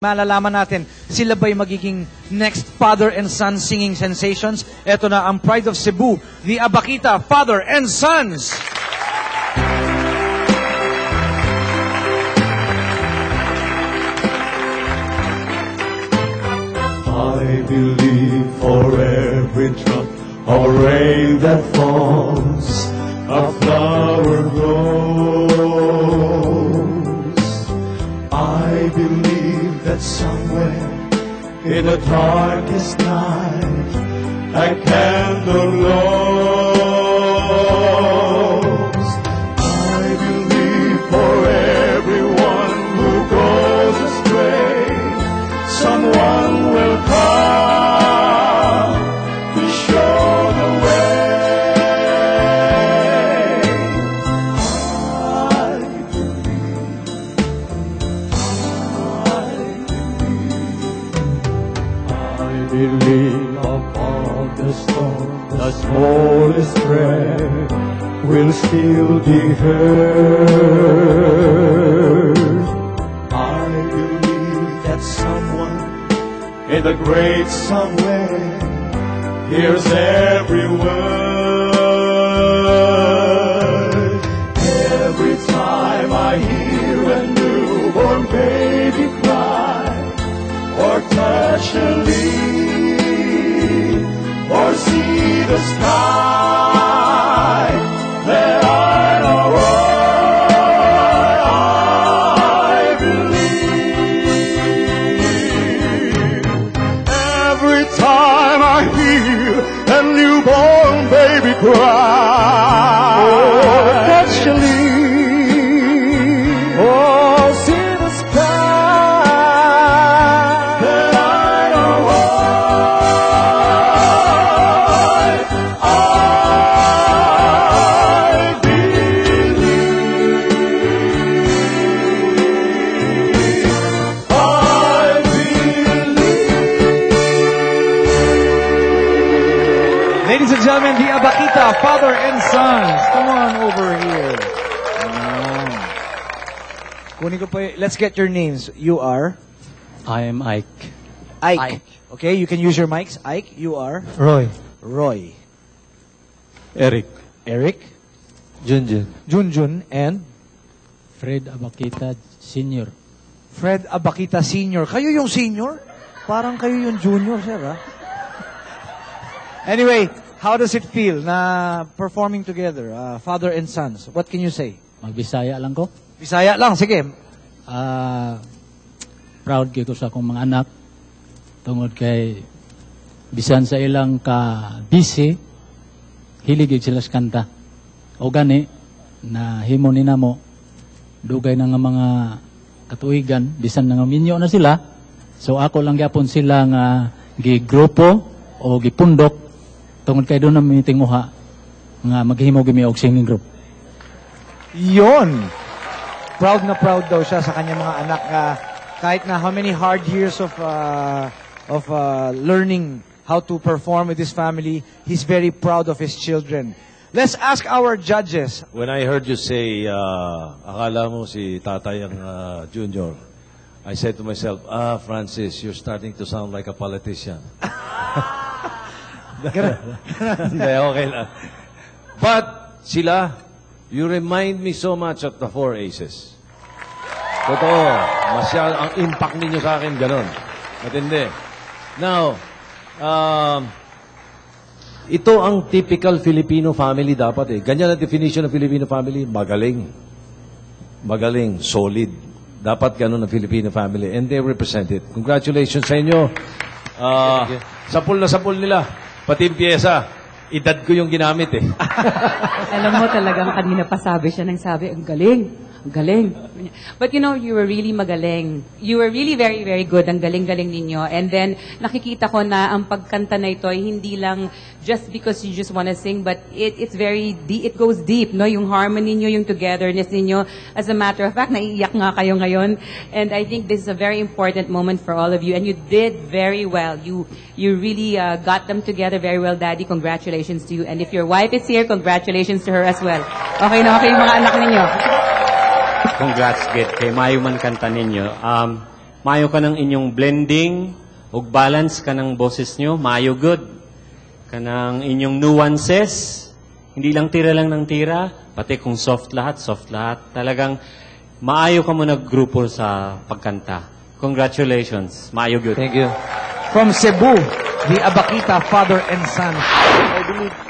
Malalaman natin, sila ba'y magiging next father and son singing sensations? Ito na ang Pride of Cebu, the Abakita Father and Sons! I believe for every drop of rain that falls, a flower grows. I believe that somewhere in the darkest night a candle glows. I believe for everyone who goes astray, someone will come to show the way. I believe upon the storm, the smallest prayer will still be heard. I believe that someone in the great somewhere hears every word. Every time I hear a newborn baby cry, or touch a leaf, or see the sky, then I know I believe. Every time I hear a newborn baby cry, or touch a leaf, or see the sky, then I know I believe. I believe. Ladies and gentlemen, the Abakita Father and Sons. Come on over here. Ayan. Kunin ko pa let's get your names. You are? I am Ike. Ike. Okay, you can use your mics. Ike, you are? Roy. Roy. Eric. Eric? Junjun. Junjun and Fred Abakita Sr. Fred Abakita Sr. Kayo yung senior? Parang kayo yung junior, sir, ha? Anyway, how does it feel na performing together, father and sons? What can you say? Magbisaya lang ko. Bisaya lang, sige. Proud kayo ko sa akong mga anak. Tungod kay bisan sa ilang ka busy, hiligid sila sa kanta. O gani, na himo ni namo, dugay na nga mga katuigan, bisan na nga minyo na sila. So ako lang gyapon sila nga gigrupo o gipundok tungod kay doon na mitinguha nga maghimo gimi og singing group. Yon. Proud na proud daw siya sa kanyang mga anak. Kahit na how many hard years of learning how to perform with his family, he's very proud of his children. Let's ask our judges. When I heard you say, akala mo si tatay ang junior, I said to myself, Francis, you're starting to sound like a politician. Hindi, okay lang. But, sila, you remind me so much of the Four Aces. Totoo. Masyal, ang impact ninyo sa akin, ganon. Matindi. Now, ito ang typical Filipino family dapat eh. Ganyan ang definition ng Filipino family. Magaling. Magaling. Solid. Dapat ganon ang Filipino family. And they represent it. Congratulations sa inyo. Sapul na sapul nila. Pati yung pyesa. Edad ko yung ginamit eh. Alam mo talagang kanina pa sabi siya ng sabi, ang galing, ang galing. But you know, you were really magaling. You were really very, very good. Ang galing-galing ninyo. And then, nakikita ko na ang pagkanta na ito ay hindi lang just because you just want to sing, but it's very deep. It goes deep, no? Yung harmony niyo, yung togetherness ninyo. As a matter of fact, naiiyak nga kayo ngayon. And I think this is a very important moment for all of you. And you did very well. You really got them together very well, Daddy. Congratulations to you. And if your wife is here, congratulations to her as well. Okay na okay yung mga anak ninyo. Congrats, Git. Kay Mayo man kanta ninyo. Maayo ka ng inyong blending, ug balance ka ng boses nyo, maayo good. Kanang inyong nuances, hindi lang tira lang ng tira, pati kung soft lahat. Talagang maayo ka mo naggrupo sa pagkanta. Congratulations. Maayo good. Thank you. From Cebu, the Abakita father and son. I believe